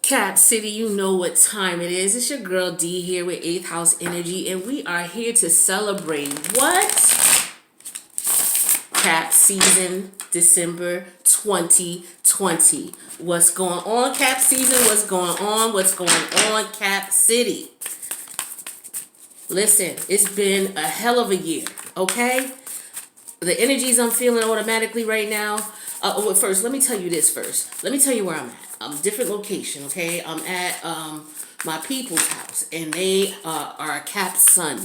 Cap City, you know what time it is. It's your girl D here with 8th House Energy, and we are here to celebrate what? Cap season, December 2020. What's going on, Cap season? What's going on? What's going on, Cap City? Listen, it's been a hell of a year, okay? The energies I'm feeling automatically right now. First, let me tell you this first. Let me tell you where I'm at. Different location, okay? I'm at my people's house, and they are a Cap Sun,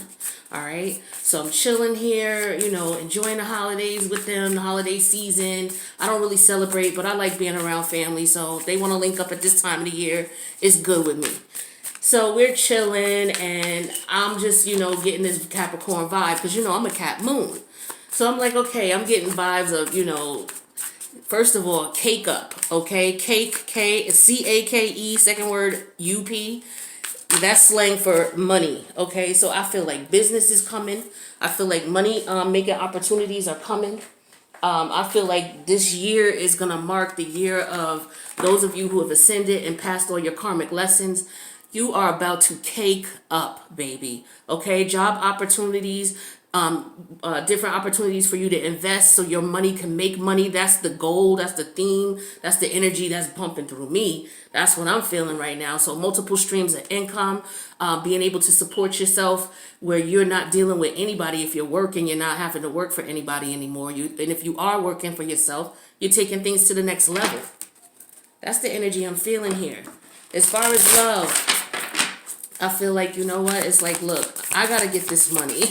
all right? So I'm chilling here, you know, enjoying the holidays with them, the holiday season. I don't really celebrate, but I like being around family, so if they want to link up at this time of the year, it's good with me. So we're chilling, and I'm just, you know, getting this Capricorn vibe, because, you know, I'm a Cap moon. So I'm like, okay, I'm getting vibes of, you know, first of all, cake up, okay? Cake, C-A-K-E, second word, U-P. That's slang for money, okay? So I feel like business is coming. I feel like money making opportunities are coming. I feel like this year is going to mark the year of those of you who have ascended and passed all your karmic lessons. You are about to cake up, baby, okay? Job opportunities, different opportunities for you to invest so your money can make money. That's the goal. That's the theme. That's the energy that's pumping through me. That's what I'm feeling right now. So multiple streams of income, being able to support yourself where you're not dealing with anybody. If you're working, you're not having to work for anybody anymore. And if you are working for yourself, you're taking things to the next level. That's the energy I'm feeling here. As far as love, I feel like, you know what? It's like, look, I got to get this money.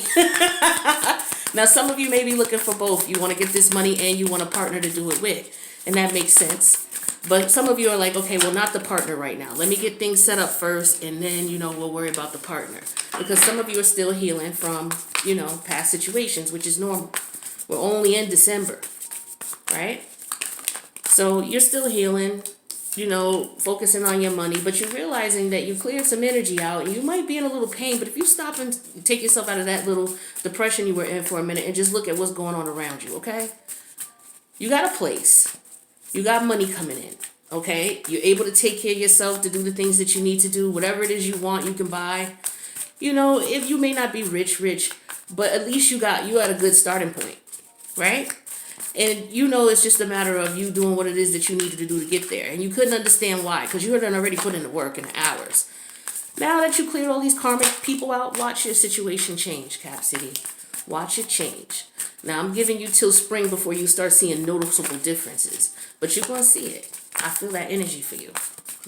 Now, some of you may be looking for both. You want to get this money and you want a partner to do it with. And that makes sense. But some of you are like, okay, well, not the partner right now. Let me get things set up first, and then, you know, we'll worry about the partner. Because some of you are still healing from, you know, past situations, which is normal. We're only in December, right? So you're still healing, you know, focusing on your money, but you're realizing that you cleared some energy out, and you might be in a little pain, but if you stop and take yourself out of that little depression you were in for a minute and just look at what's going on around you, okay? You got a place. You got money coming in, okay? You're able to take care of yourself, to do the things that you need to do. Whatever it is you want, you can buy. You know, if you may not be rich, but at least you got a good starting point, right? And you know, it's just a matter of you doing what it is that you needed to do to get there. And you couldn't understand why, because you had already put in the work and the hours. Now that you cleared all these karmic people out, watch your situation change, Cap City. Watch it change. Now, I'm giving you till spring before you start seeing noticeable differences. But you're going to see it. I feel that energy for you.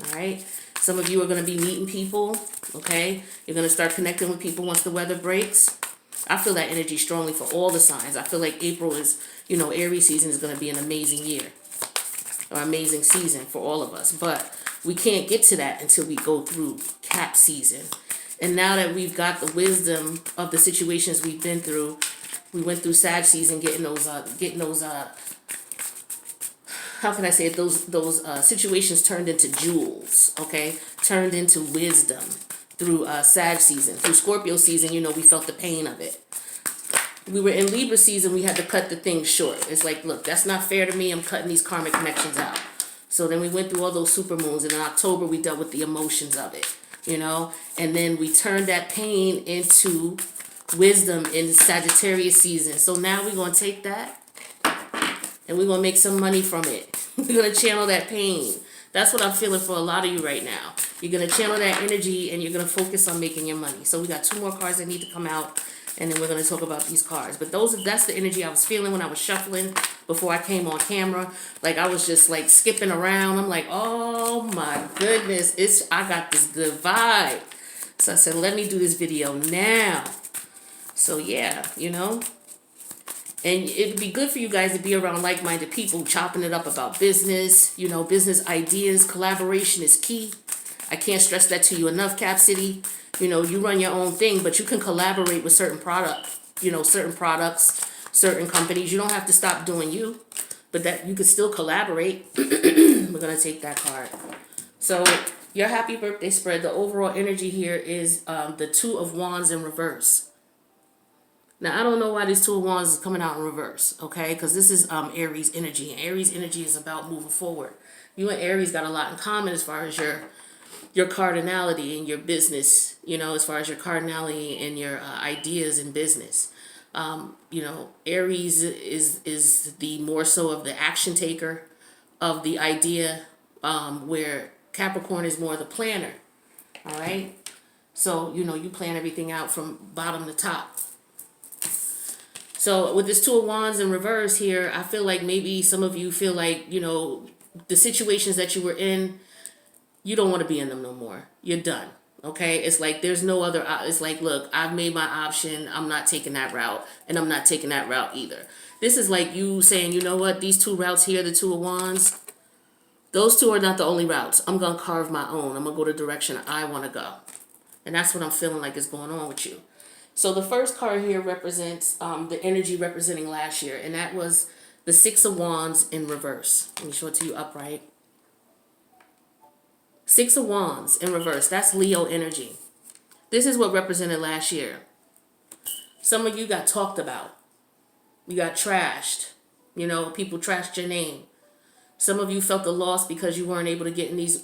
All right? Some of you are going to be meeting people, okay? You're going to start connecting with people once the weather breaks. I feel that energy strongly for all the signs. I feel like April is, you know, Aries season is going to be an amazing year. Or amazing season for all of us. But we can't get to that until we go through Cap season. And now that we've got the wisdom of the situations we've been through, we went through Sag season getting those how can I say it, those situations turned into jewels, okay? Turned into wisdom through Sag season. Through Scorpio season, you know, we felt the pain of it. We were in Libra season, we had to cut the thing short. It's like, look, that's not fair to me. I'm cutting these karmic connections out. So then we went through all those super moons, and in October we dealt with the emotions of it, you know? And then we turned that pain into wisdom in Sagittarius season. So now we're going to take that and we're going to make some money from it. We're going to channel that pain. That's what I'm feeling for a lot of you right now. You're going to channel that energy and you're going to focus on making your money. So we got 2 more cards that need to come out, and then we're going to talk about these cards. But that's the energy I was feeling when I was shuffling before I came on camera. Like, I was just like skipping around. I'm like, oh my goodness, I got this good vibe. So I said, let me do this video now. So yeah, you know, and it'd be good for you guys to be around like-minded people, chopping it up about business, you know, business ideas. Collaboration is key. I can't stress that to you enough, Cap City. You know, you run your own thing, but you can collaborate with certain products, certain companies. You don't have to stop doing you, but that you can still collaborate. We're going to take that card. So your happy birthday spread, the overall energy here is the 2 of Wands in reverse. Now, I don't know why these 2 of Wands is coming out in reverse, okay? Because this is Aries energy, and Aries energy is about moving forward. You and Aries got a lot in common as far as your your cardinality in your business, as far as your cardinality and your ideas in business. Aries is the more so of the action taker of the idea, where Capricorn is more the planner. All right. So, you plan everything out from bottom to top. So with this Two of Wands in reverse here, I feel like maybe some of you feel like, the situations that you were in, you don't want to be in them no more. You're done. Okay? It's like there's no other, it's like, look, I've made my option. I'm not taking that route, and I'm not taking that route either. This is like you saying, you know what, these two routes here, the Two of Wands, those two are not the only routes. I'm going to carve my own. I'm going to go the direction I want to go. And that's what I'm feeling like is going on with you. So the first card here represents the energy representing last year, and that was the Six of Wands in reverse. Let me show it to you upright. Six of Wands in reverse. That's Leo energy. This is what represented last year. Some of you got talked about. You got trashed. People trashed your name. Some of you felt the loss because you weren't able to get in these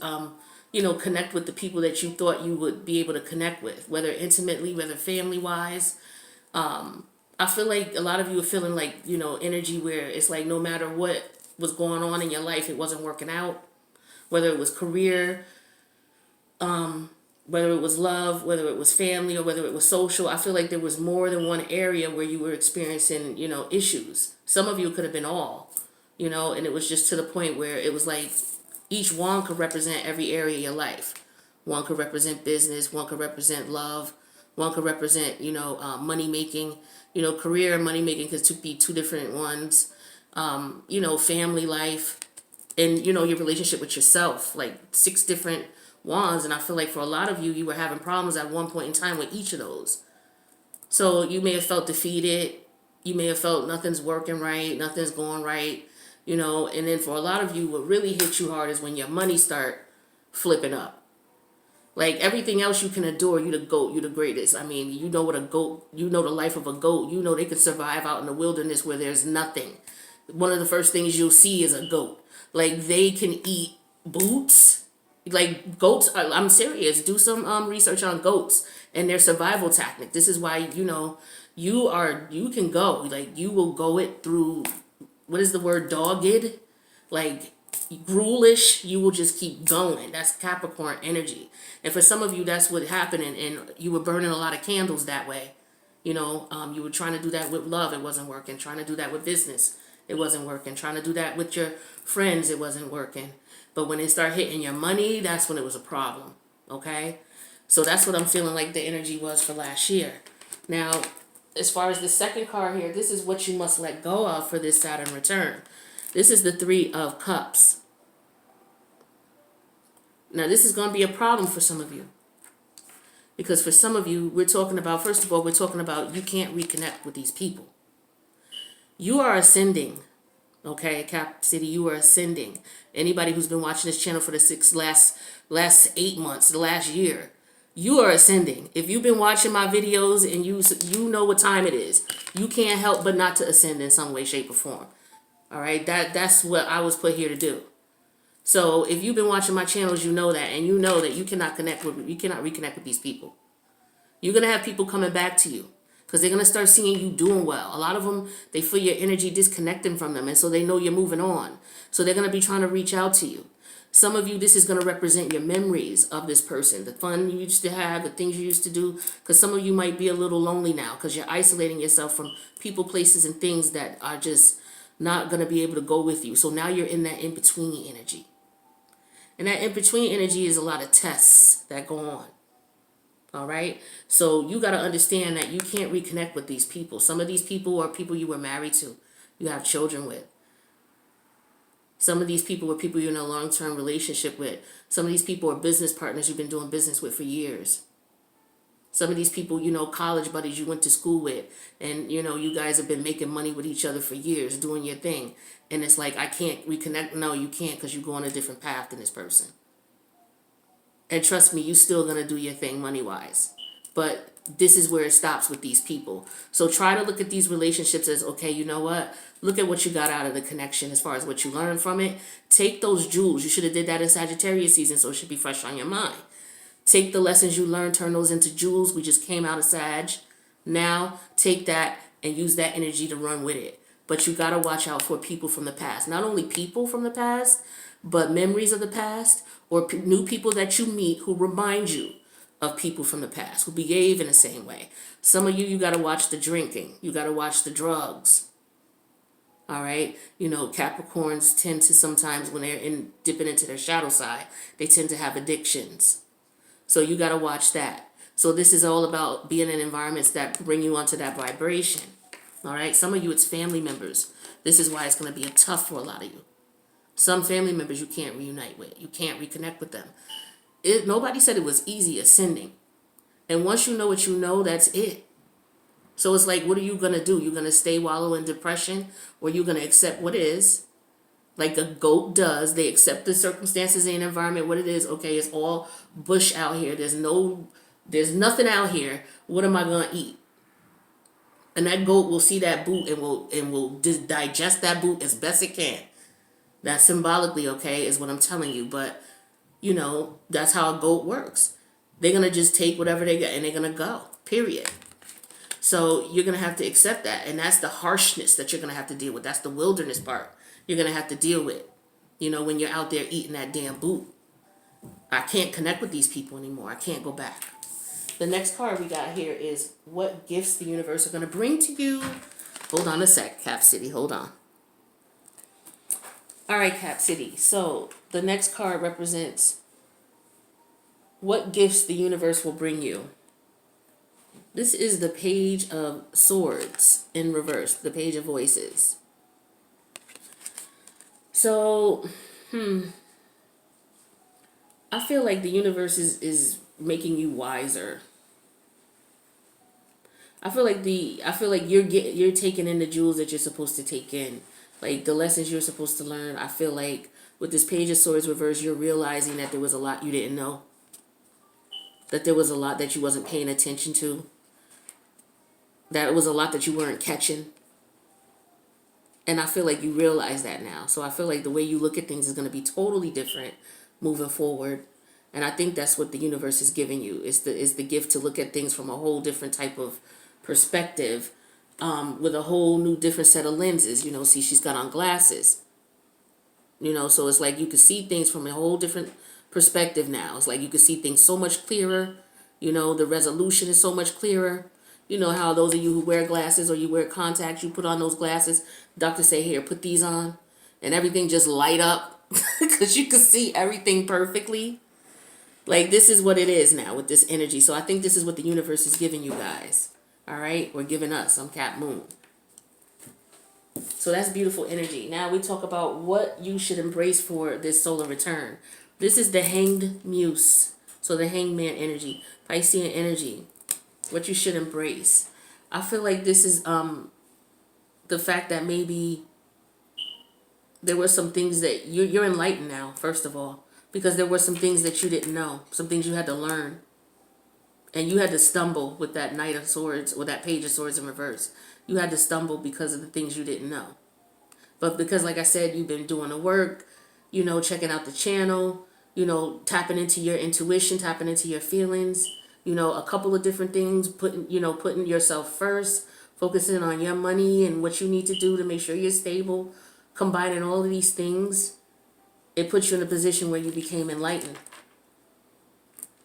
connect with the people that you thought you would be able to connect with, whether intimately, whether family-wise. I feel like a lot of you are feeling like, energy where it's like no matter what was going on in your life, it wasn't working out. Whether it was career, whether it was love, whether it was family, or whether it was social. I feel like there was more than one area where you were experiencing, issues. Some of you could have been all, and it was just to the point where it was like, each wand could represent every area of your life. One could represent business. One could represent love. One could represent, money making. Career and money making could be two different ones. Family life, and your relationship with yourself. Like 6 different wands, and I feel like for a lot of you, you were having problems at one point in time with each of those. So you may have felt defeated. You may have felt nothing's working right. Nothing's going right. And then for a lot of you, what really hits you hard is when your money start flipping up. Like everything else you can adore, you the goat, you the greatest. I mean, what a goat, the life of a goat. They can survive out in the wilderness where there's nothing. One of the first things you'll see is a goat. Like they can eat boots. Like goats, I'm serious. Do some research on goats and their survival tactic. This is why, you can go. Like you will go it through. What is the word? Dogged? Like gruelish. You will just keep going. That's Capricorn energy. And for some of you, that's what happened. And you were burning a lot of candles that way. You were trying to do that with love. It wasn't working. Trying to do that with business. It wasn't working. Trying to do that with your friends. It wasn't working. But when it started hitting your money, that's when it was a problem. Okay? So that's what I'm feeling like the energy was for last year. Now, as far as the second card here, this is what you must let go of for this Saturn return. This is the Three of Cups. Now, this is going to be a problem for some of you. Because for some of you, we're talking about, first of all, you can't reconnect with these people. You are ascending. Okay, Cap City, you are ascending. Anybody who's been watching this channel for the last 8 months, the last year, you are ascending. If you've been watching my videos and you know what time it is, you can't help but not to ascend in some way, shape, or form. All right, that's what I was put here to do. So if you've been watching my channels, you know that, and you know that you cannot reconnect with these people. You're gonna have people coming back to you because they're gonna start seeing you doing well. A lot of them, they feel your energy disconnecting from them, and so they know you're moving on. So they're gonna be trying to reach out to you. Some of you, this is going to represent your memories of this person, the fun you used to have, the things you used to do, because some of you might be a little lonely now because you're isolating yourself from people, places, and things that are just not going to be able to go with you. So now you're in that in-between energy. And that in-between energy is a lot of tests that go on. All right? So you got to understand that you can't reconnect with these people. Some of these people are people you were married to, you have children with. Some of these people were people you're in a long-term relationship with. Some of these people are business partners you've been doing business with for years. Some of these people, college buddies you went to school with. And, you guys have been making money with each other for years, doing your thing. And it's like, I can't reconnect. No, you can't because you go on a different path than this person. And trust me, you're still going to do your thing money-wise. But this is where it stops with these people. So try to look at these relationships as, okay, you know what? Look at what you got out of the connection as far as what you learned from it. Take those jewels. You should have did that in Sagittarius season, so it should be fresh on your mind. Take the lessons you learned, turn those into jewels. We just came out of Sag. Now take that and use that energy to run with it. But you got to watch out for people from the past. Not only people from the past, but memories of the past, or new people that you meet who remind you of people from the past who behave in the same way. Some of you got to watch the drinking. You got to watch the drugs. All right. You know, Capricorns tend to sometimes, when they're dipping into their shadow side, they tend to have addictions. So you got to watch that. So this is all about being in environments that bring you onto that vibration. All right. Some of you, it's family members. This is why it's going to be tough for a lot of you. Some family members you can't reunite with. You can't reconnect with them. Nobody said it was easy ascending. And once you know what you know, that's it. So it's like, what are you going to do? You're going to stay wallow in depression, or you're going to accept what is, like a goat does. They accept the circumstances in the environment, what it is. Okay, it's all bush out here. There's nothing out here. What am I going to eat? And that goat will see that boot and will digest that boot as best it can. That symbolically, okay, is what I'm telling you. But you know, that's how a goat works. They're going to just take whatever they get and they're going to go, period. So you're going to have to accept that. And that's the harshness that you're going to have to deal with. That's the wilderness part you're going to have to deal with. You know, when you're out there eating that damn boot. I can't connect with these people anymore. I can't go back. The next card we got here is what gifts the universe are going to bring to you. Hold on a sec, Cap City. Hold on. All right, Cap City. So the next card represents what gifts the universe will bring you. This is the Page of Swords in reverse, the Page of Voices. So, I feel like the universe is making you wiser. I feel like you're taking in the jewels that you're supposed to take in. Like the lessons you're supposed to learn. I feel like with this Page of Swords reverse, you're realizing that there was a lot you didn't know. That there was a lot that you wasn't paying attention to. That it was a lot that you weren't catching. And I feel like you realize that now. So I feel like the way you look at things is going to be totally different moving forward. And I think that's what the universe is giving you. It's the gift to look at things from a whole different type of perspective. With a whole new different set of lenses. You know, see, she's got on glasses. You know, so it's like you can see things from a whole different perspective now. It's like you can see things so much clearer. You know, the resolution is so much clearer. You know how those of you who wear glasses or you wear contacts, you put on those glasses, doctors say, here, put these on, and everything just light up because you can see everything perfectly. Like, this is what it is now with this energy. So I think this is what the universe is giving you guys. All right? Or giving us. I'm Cap Moon. So that's beautiful energy. Now we talk about what you should embrace for this solar return. This is the Hanged Muse. So the Hangman energy. Piscean energy. What you should embrace. I feel like this is the fact that maybe there were some things that you're enlightened now, first of all. Because there were some things that you didn't know. Some things you had to learn. And you had to stumble with that Knight of Swords or that Page of Swords in reverse. You had to stumble because of the things you didn't know. But because, like I said, you've been doing the work, you know, checking out the channel, you know, tapping into your intuition, tapping into your feelings, you know, a couple of different things, putting yourself first, focusing on your money and what you need to do to make sure you're stable, combining all of these things, it puts you in a position where you became enlightened.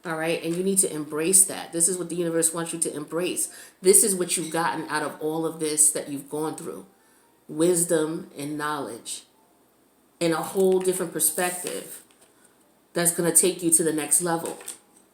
All right. And you need to embrace that. This is what the universe wants you to embrace. This is what you've gotten out of all of this that you've gone through. Wisdom and knowledge. And a whole different perspective that's going to take you to the next level.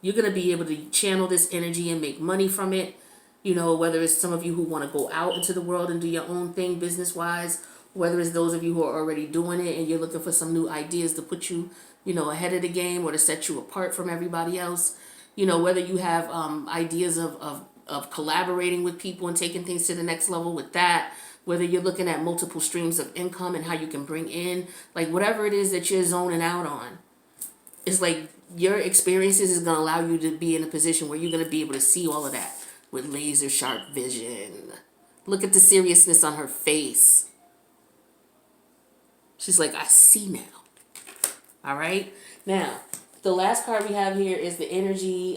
You're going to be able to channel this energy and make money from it. You know, whether it's some of you who want to go out into the world and do your own thing business-wise, whether it's those of you who are already doing it and you're looking for some new ideas to put you, you know, ahead of the game or to set you apart from everybody else. You know, whether you have ideas of collaborating with people and taking things to the next level with that, whether you're looking at multiple streams of income and how you can bring in, like whatever it is that you're zoning out on, it's like your experiences is going to allow you to be in a position where you're going to be able to see all of that. with laser sharp vision. Look at the seriousness on her face. She's like, I see now. All right. Now, the last card we have here is the energy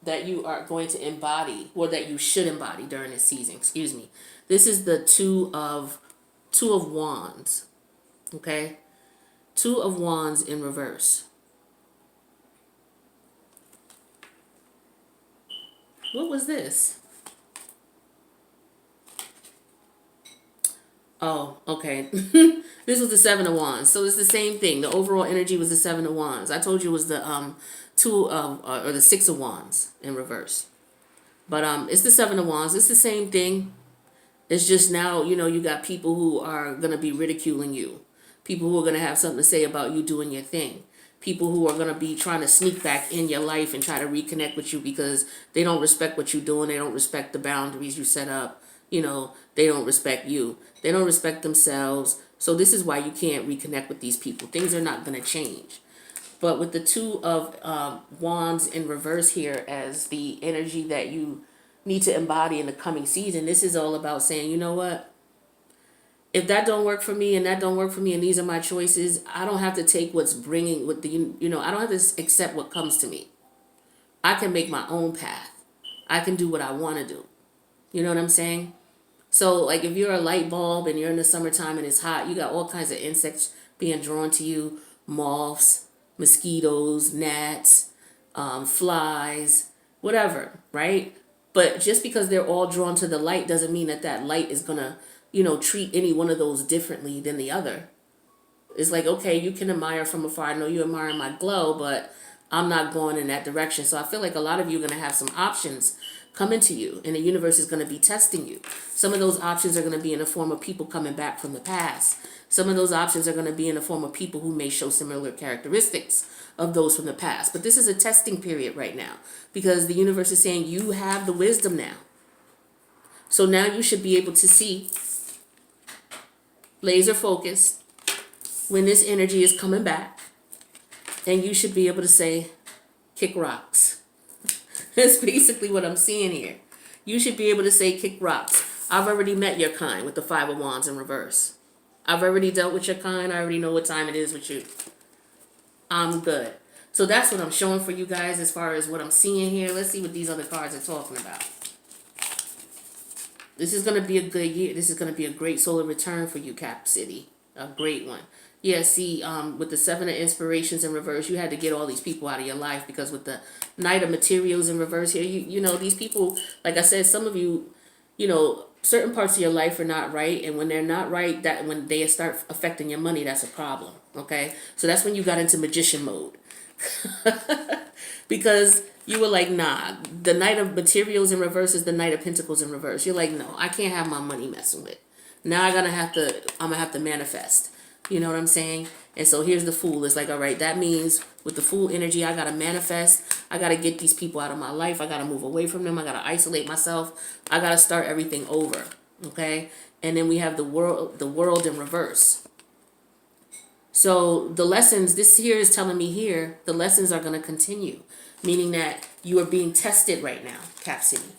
that you are going to embody, or that you should embody during this season. Excuse me. This is the Two of Wands. Okay. Two of Wands in reverse. What was this? Oh, okay. This was the Seven of Wands. So it's the same thing. The overall energy was the Seven of Wands. I told you it was the two of or the Six of Wands in reverse. But it's the Seven of Wands. It's the same thing. It's just now, you got people who are going to be ridiculing you. People who are going to have something to say about you doing your thing. People who are going to be trying to sneak back in your life and try to reconnect with you because they don't respect what you're doing. They don't respect the boundaries you set up. They don't respect you. They don't respect themselves. So this is why you can't reconnect with these people. Things are not going to change. But with the Two of Wands in reverse here as the energy that you need to embody in the coming season, this is all about saying, you know what? If that don't work for me and that don't work for me and these are my choices, I don't have to take what's bringing with the, I don't have to accept what comes to me. I can make my own path. I can do what I want to do. You know what I'm saying? So like if you're a light bulb and you're in the summertime and it's hot, you got all kinds of insects being drawn to you, moths, mosquitoes, gnats, flies, whatever, right? But just because they're all drawn to the light doesn't mean that that light is going to, treat any one of those differently than the other. It's like, okay, you can admire from afar. I know you admire my glow, but I'm not going in that direction. So I feel like a lot of you are going to have some options coming to you, and the universe is going to be testing you. Some of those options are going to be in the form of people coming back from the past. Some of those options are going to be in the form of people who may show similar characteristics of those from the past. But this is a testing period right now because the universe is saying you have the wisdom now. So now you should be able to see, laser focused, when this energy is coming back, and you should be able to say, kick rocks. That's basically what I'm seeing here. You should be able to say, kick rocks. I've already met your kind with the Five of Wands in reverse. I've already dealt with your kind. I already know what time it is with you. I'm good. So that's what I'm showing for you guys as far as what I'm seeing here. Let's see what these other cards are talking about. This is going to be a good year. This is going to be a great solar return for you, Cap City. A great one. Yeah, see, with the Seven of Inspirations in reverse, you had to get all these people out of your life because with the Knight of Materials in reverse here, you know, these people, like I said, some of you, certain parts of your life are not right. And when they're not right, that when they start affecting your money, that's a problem. Okay? So that's when you got into magician mode. Because you were like, nah, the Knight of Materials in reverse is the Knight of Pentacles in reverse. You're like, no, I can't have my money messing with. Now I'm gonna have to manifest. You know what I'm saying? And so here's the Fool. It's like, all right, that means with the Fool energy, I gotta manifest. I gotta get these people out of my life. I gotta move away from them. I gotta isolate myself. I gotta start everything over. Okay? And then we have the world in reverse. So the lessons, this here is telling me here, the lessons are going to continue, meaning that you are being tested right now, Cap City,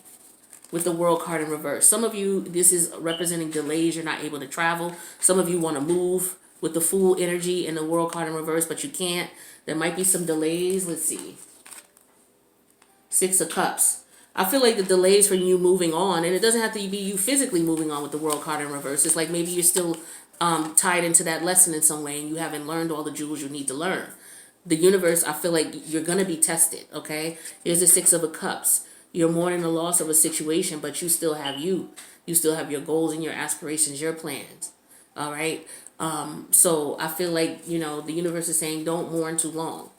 with the World card in reverse. Some of you, this is representing delays. You're not able to travel. Some of you want to move with the Fool energy and the World card in reverse, but you can't. There might be some delays. Let's see. Six of Cups. I feel like the delays from you moving on, and it doesn't have to be you physically moving on with the World card in reverse. It's like maybe you're still tied into that lesson in some way and you haven't learned all the jewels you need to learn. The universe, I feel like you're going to be tested, okay? Here's the Six of Cups. You're mourning the loss of a situation, but you still have you. You still have your goals and your aspirations, your plans, all right? So I feel like, the universe is saying don't mourn too long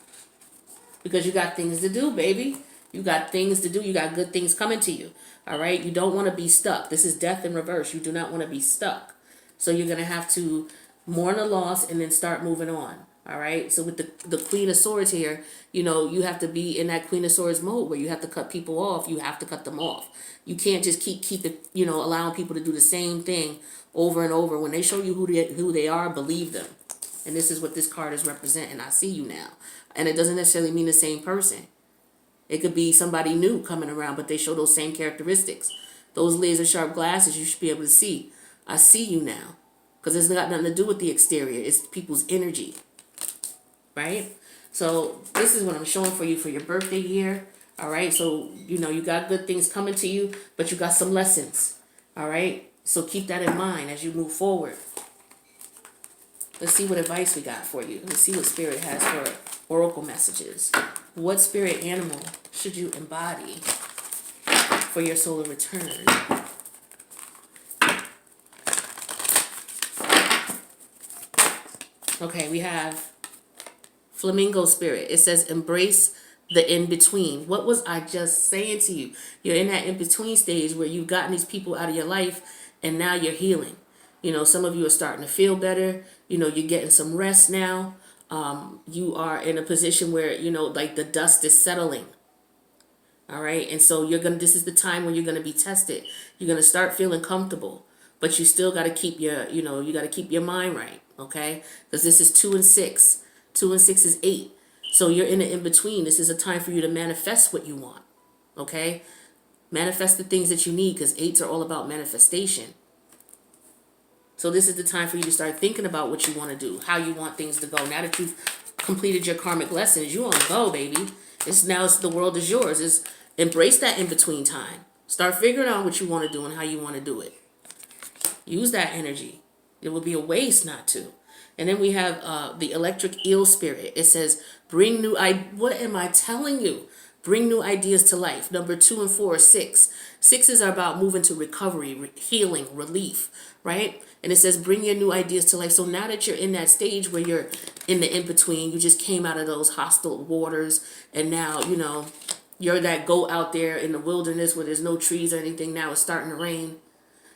because you got things to do, baby. You got things to do. You got good things coming to you, all right? You don't want to be stuck. This is death in reverse. You do not want to be stuck. So you're going to have to mourn the loss and then start moving on. All right. So with the Queen of Swords here, you have to be in that Queen of Swords mode where you have to cut people off. You have to cut them off. You can't just keep it, allowing people to do the same thing over and over. When they show you who they are, believe them. And this is what this card is representing. I see you now. And it doesn't necessarily mean the same person. It could be somebody new coming around, but they show those same characteristics. Those laser sharp glasses, you should be able to see. I see you now. Because it's got nothing to do with the exterior. It's people's energy. Right? So this is what I'm showing for you for your birthday year. All right? So, you know, you got good things coming to you, but you got some lessons. All right? So keep that in mind as you move forward. Let's see what advice we got for you. Let's see what Spirit has for oracle messages. What spirit animal should you embody for your solar return? Okay, we have Flamingo Spirit. It says embrace the in-between. What was I just saying to you? You're in that in-between stage where you've gotten these people out of your life and now you're healing. You know, some of you are starting to feel better. You know, you're getting some rest now. You are in a position where, you know, like the dust is settling. All right. And so this is the time when you're going to be tested. You're going to start feeling comfortable, but you still got to keep you got to keep your mind right. Okay. Because this is 2 and 6. 2 and 6 is 8. So you're in the in-between. This is a time for you to manifest what you want. Okay. Manifest the things that you need, because 8s are all about manifestation. So this is the time for you to start thinking about what you want to do, how you want things to go. Now that you've completed your karmic lessons, you want to go, baby. The world is yours. Embrace that in-between time. Start figuring out what you want to do and how you want to do it. Use that energy. It would be a waste not to. And then we have the electric eel spirit. It says, bring new what am I telling you? Bring new ideas to life. Number 2 and 4 are 6. 6s are about moving to recovery, healing, relief, right? And it says, bring your new ideas to life. So now that you're in that stage where you're in the in-between, you just came out of those hostile waters, and now, you know, you're that goat out there in the wilderness where there's no trees or anything. Now it's starting to rain.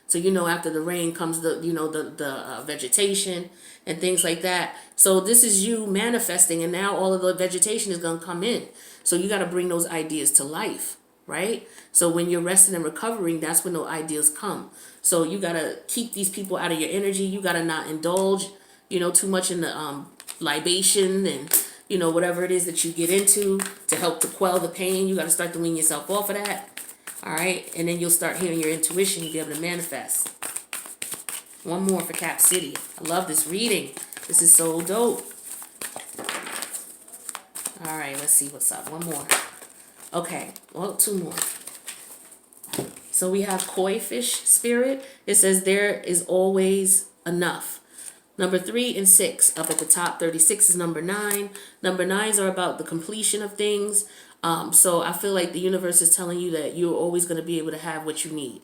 So, you know, after the rain comes the vegetation and things like that. So this is you manifesting, and now all of the vegetation is going to come in. So you got to bring those ideas to life, right? So when you're resting and recovering, that's when those ideas come. So you got to keep these people out of your energy. You got to not indulge, you know, too much in the libation and, you know, whatever it is that you get into to help to quell the pain. You got to start to wean yourself off of that. All right. And then you'll start hearing your intuition. You'll be able to manifest. One more for Cap City. I love this reading. This is so dope. All right. Let's see what's up. One more. Okay. Well, 2 more. So we have Koi Fish Spirit. It says there is always enough. Number 3 and 6 up at the top. 36 is number 9. Number 9s are about the completion of things. So I feel like the universe is telling you that you're always going to be able to have what you need.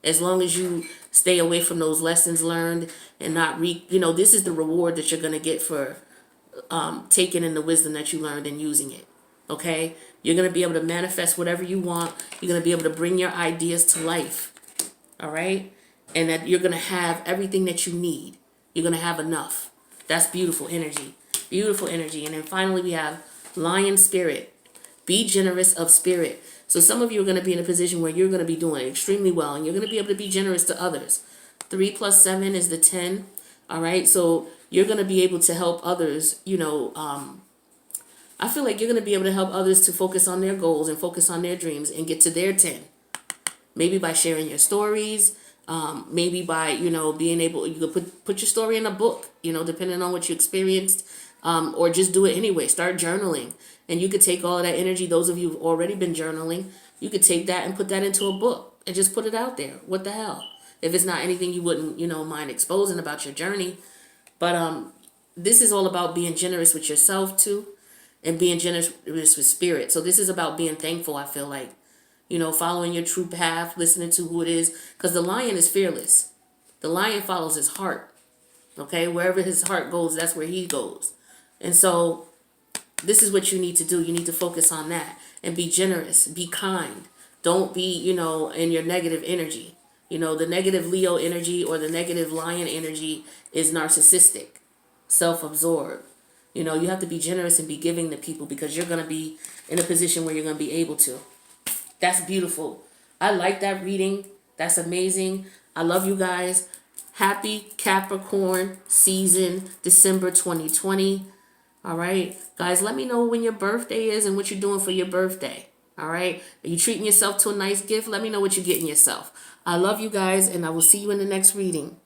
As long as you stay away from those lessons learned and not this is the reward that you're going to get for taking in the wisdom that you learned and using it. Okay? You're going to be able to manifest whatever you want. You're going to be able to bring your ideas to life. All right? And that you're going to have everything that you need. You're going to have enough. That's beautiful energy. Beautiful energy. And then finally we have Lion Spirit. Be generous of spirit. So some of you are going to be in a position where you're going to be doing extremely well, and you're going to be able to be generous to others. 3 plus 7 is the 10. All right. So you're going to be able to help others, I feel like you're going to be able to help others to focus on their goals and focus on their dreams and get to their 10. Maybe by sharing your stories, maybe by, being able, you could put your story in a book, depending on what you experienced, or just do it anyway. Start journaling, and you could take all of that energy. Those of you who've already been journaling, you could take that and put that into a book and just put it out there. What the hell? If it's not anything you wouldn't, mind exposing about your journey. But this is all about being generous with yourself too, and being generous with spirit. So this is about being thankful, I feel like. Following your true path, listening to who it is. Because the lion is fearless. The lion follows his heart. Okay? Wherever his heart goes, that's where he goes. And so this is what you need to do. You need to focus on that. And be generous. Be kind. Don't be, in your negative energy. The negative Leo energy or the negative lion energy is narcissistic. Self-absorbed. You have to be generous and be giving to people, because you're going to be in a position where you're going to be able to. That's beautiful. I like that reading. That's amazing. I love you guys. Happy Capricorn season, December 2020. All right, guys, let me know when your birthday is and what you're doing for your birthday. All right, are you treating yourself to a nice gift? Let me know what you're getting yourself. I love you guys, and I will see you in the next reading.